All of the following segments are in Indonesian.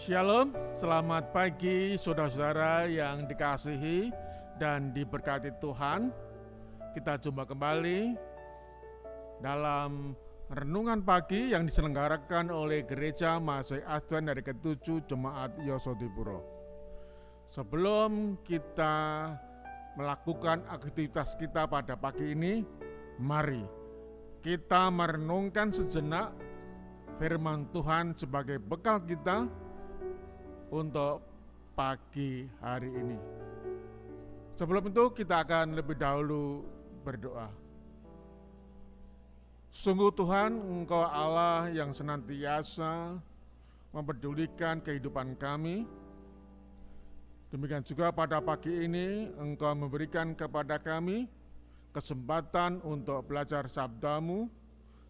Shalom, selamat pagi saudara-saudara yang dikasihi dan diberkati Tuhan. Kita jumpa kembali dalam renungan pagi yang diselenggarakan oleh Gereja Mahasiswa Advent dari ke-7 Jemaat Yosodipuro. Sebelum kita melakukan aktivitas kita pada pagi ini, mari kita merenungkan sejenak firman Tuhan sebagai bekal kita untuk pagi hari ini. Sebelum itu kita akan lebih dahulu berdoa. Sungguh Tuhan, Engkau Allah yang senantiasa mempedulikan kehidupan kami. Demikian juga pada pagi ini Engkau memberikan kepada kami kesempatan untuk belajar sabda-Mu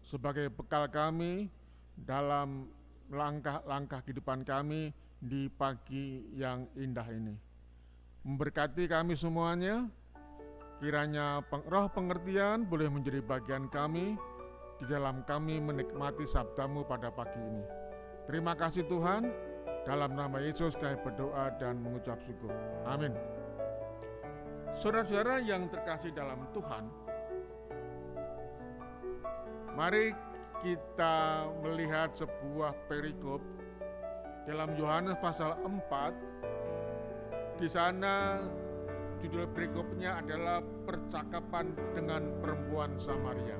sebagai bekal kami dalam langkah-langkah kehidupan kami di pagi yang indah ini. Memberkati kami semuanya, kiranya roh pengertian boleh menjadi bagian kami di dalam kami menikmati sabda-Mu pada pagi ini. Terima kasih Tuhan, dalam nama Yesus kami berdoa dan mengucap syukur. Amin. Saudara-saudara yang terkasih dalam Tuhan, mari kita melihat sebuah perikop dalam Yohanes pasal 4. Di sana judul perikopnya adalah percakapan dengan perempuan Samaria.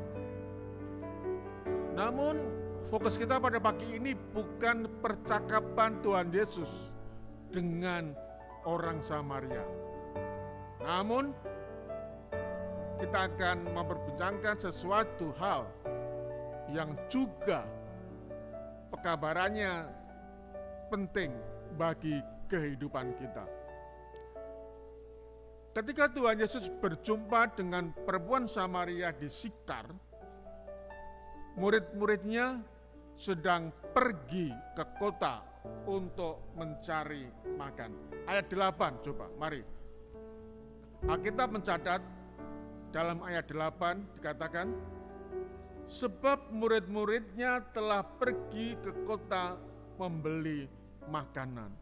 Namun fokus kita pada pagi ini bukan percakapan Tuhan Yesus dengan orang Samaria. Namun kita akan memperbincangkan sesuatu hal yang juga pekabarannya penting bagi kehidupan kita. Ketika Tuhan Yesus berjumpa dengan perempuan Samaria di Sikar, murid-muridnya sedang pergi ke kota untuk mencari makan. Ayat 8, coba mari. Alkitab mencatat dalam ayat 8 dikatakan, sebab murid-muridnya telah pergi ke kota membeli makanan.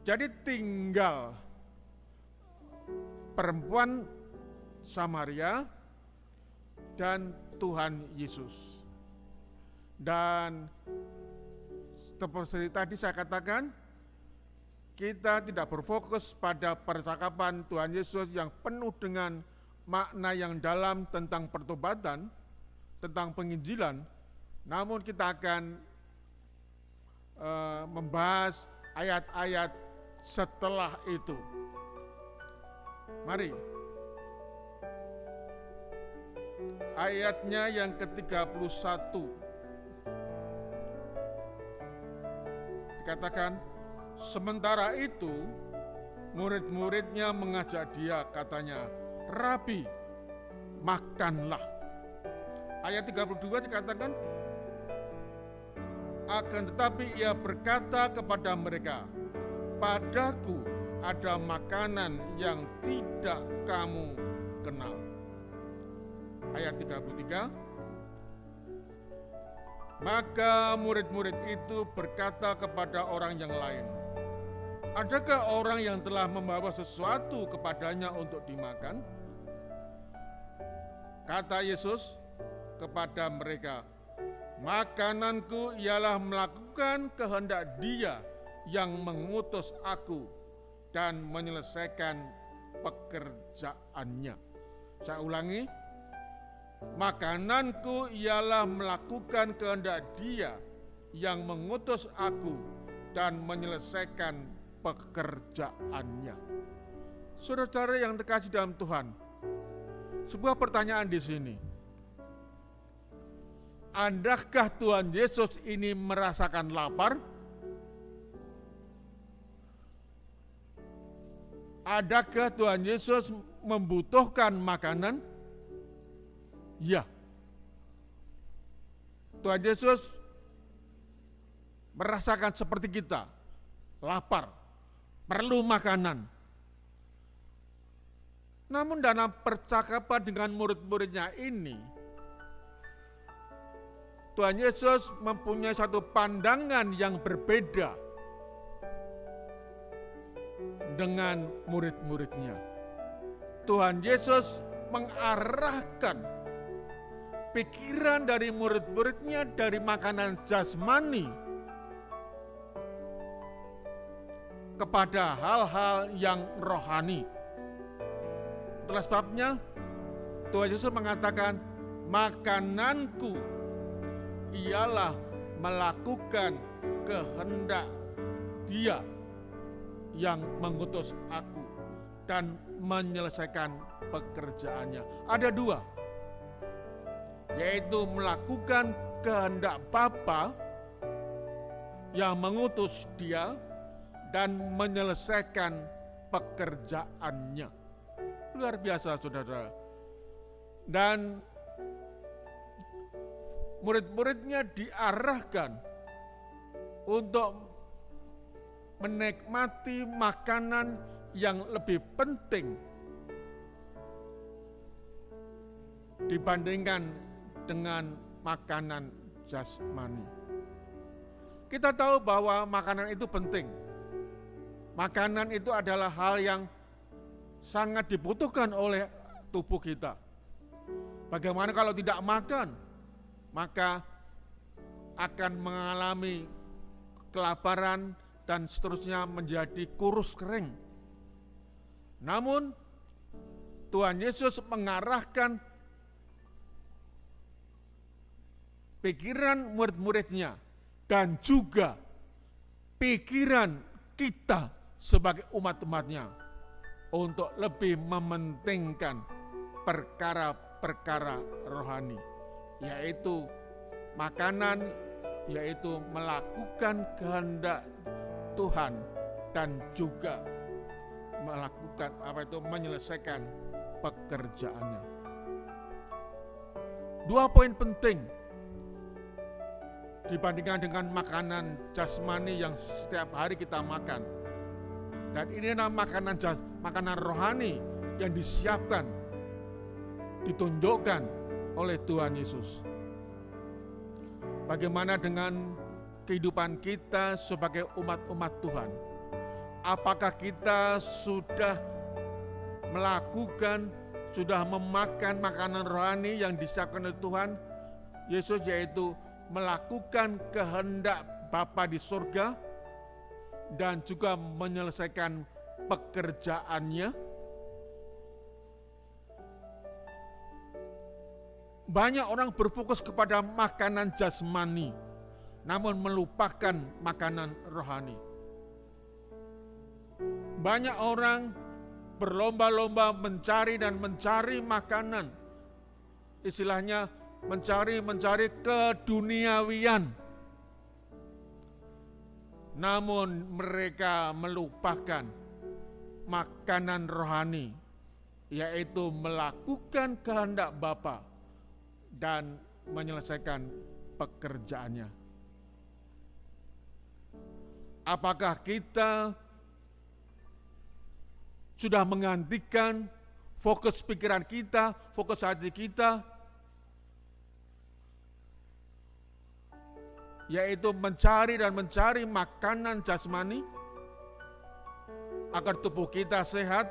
Jadi tinggal perempuan Samaria dan Tuhan Yesus. Dan seperti tadi saya katakan, kita tidak berfokus pada percakapan Tuhan Yesus yang penuh dengan makna yang dalam tentang pertobatan, tentang penginjilan, namun kita akan membahas ayat-ayat setelah itu. Mari. Ayatnya yang ke-31. Dikatakan, sementara itu murid-muridnya mengajak dia, katanya, Rabi, makanlah. Ayat 32 dikatakan, akan tetapi ia berkata kepada mereka, padaku ada makanan yang tidak kamu kenal. Ayat 33, maka murid-murid itu berkata kepada orang yang lain, adakah orang yang telah membawa sesuatu kepadanya untuk dimakan? Kata Yesus kepada mereka, makananku ialah melakukan kehendak Dia yang mengutus aku dan menyelesaikan pekerjaannya. Saya ulangi, makananku ialah melakukan kehendak Dia yang mengutus aku dan menyelesaikan pekerjaannya. Saudara-saudara yang terkasih dalam Tuhan, sebuah pertanyaan di sini. Adakah Tuhan Yesus ini merasakan lapar? Adakah Tuhan Yesus membutuhkan makanan? Ya. Tuhan Yesus merasakan seperti kita, lapar, perlu makanan. Namun dalam percakapan dengan murid-muridnya ini, Tuhan Yesus mempunyai satu pandangan yang berbeda dengan murid-muridnya. Tuhan Yesus mengarahkan pikiran dari murid-muridnya dari makanan jasmani kepada hal-hal yang rohani. Itulah sebabnya Tuhan Yesus mengatakan, makananku ialah melakukan kehendak Dia yang mengutus aku dan menyelesaikan pekerjaannya. Ada dua, yaitu melakukan kehendak Bapa yang mengutus Dia dan menyelesaikan pekerjaannya. Luar biasa, saudara. Dan murid-muridnya diarahkan untuk menikmati makanan yang lebih penting dibandingkan dengan makanan jasmani. Kita tahu bahwa makanan itu penting. Makanan itu adalah hal yang sangat dibutuhkan oleh tubuh kita. Bagaimana kalau tidak makan? Maka akan mengalami kelaparan dan seterusnya menjadi kurus kering. Namun Tuhan Yesus mengarahkan pikiran murid-muridnya dan juga pikiran kita sebagai umat-umatnya untuk lebih mementingkan perkara-perkara rohani, yaitu makanan, yaitu melakukan kehendak Tuhan dan juga melakukan menyelesaikan pekerjaannya. Dua poin penting dibandingkan dengan makanan jasmani yang setiap hari kita makan. Dan ini adalah makanan rohani yang disiapkan, ditunjukkan oleh Tuhan Yesus. Bagaimana dengan kehidupan kita sebagai umat-umat Tuhan? Apakah kita sudah melakukan, sudah memakan makanan rohani yang disiapkan oleh Tuhan Yesus, yaitu melakukan kehendak Bapa di surga dan juga menyelesaikan pekerjaannya? Banyak orang berfokus kepada makanan jasmani, namun melupakan makanan rohani. Banyak orang berlomba-lomba mencari makanan, istilahnya mencari keduniawian. Namun mereka melupakan makanan rohani, yaitu melakukan kehendak Bapa dan menyelesaikan pekerjaannya. Apakah kita sudah menggantikan fokus pikiran kita, fokus hati kita, yaitu mencari makanan jasmani agar tubuh kita sehat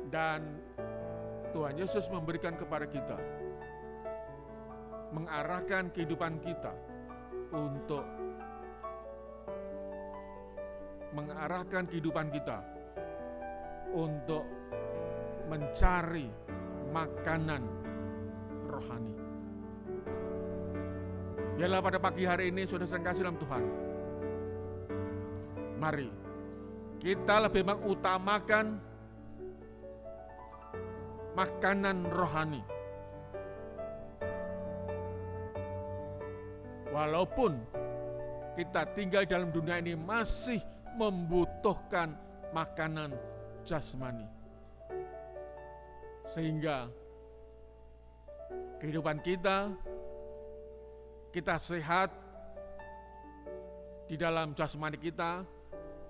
dan Tuhan Yesus memberikan kepada kita, mengarahkan kehidupan kita untuk mencari makanan rohani. Biarlah pada pagi hari ini, saudara yang kasih dalam Tuhan, mari kita lebih mengutamakan makanan rohani. Walaupun kita tinggal dalam dunia ini masih membutuhkan makanan jasmani, sehingga kehidupan kita sehat di dalam jasmani kita,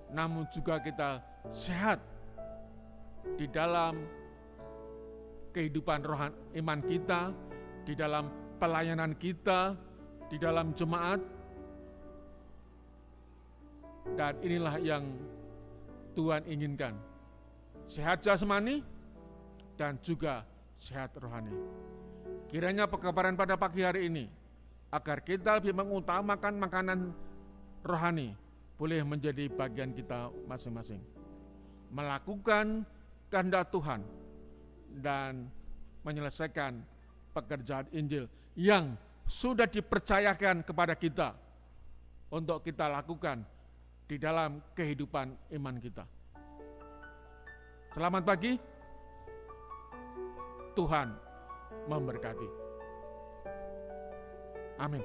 namun juga kita sehat di dalam kehidupan rohani iman kita, di dalam pelayanan kita, di dalam jemaat. Dan inilah yang Tuhan inginkan. Sehat jasmani dan juga sehat rohani. Kiranya pekabaran pada pagi hari ini, agar kita lebih mengutamakan makanan rohani, boleh menjadi bagian kita masing-masing. Melakukan kehendak Tuhan dan menyelesaikan pekerjaan Injil yang sudah dipercayakan kepada kita untuk kita lakukan di dalam kehidupan iman kita. Selamat pagi, Tuhan memberkati. Amin.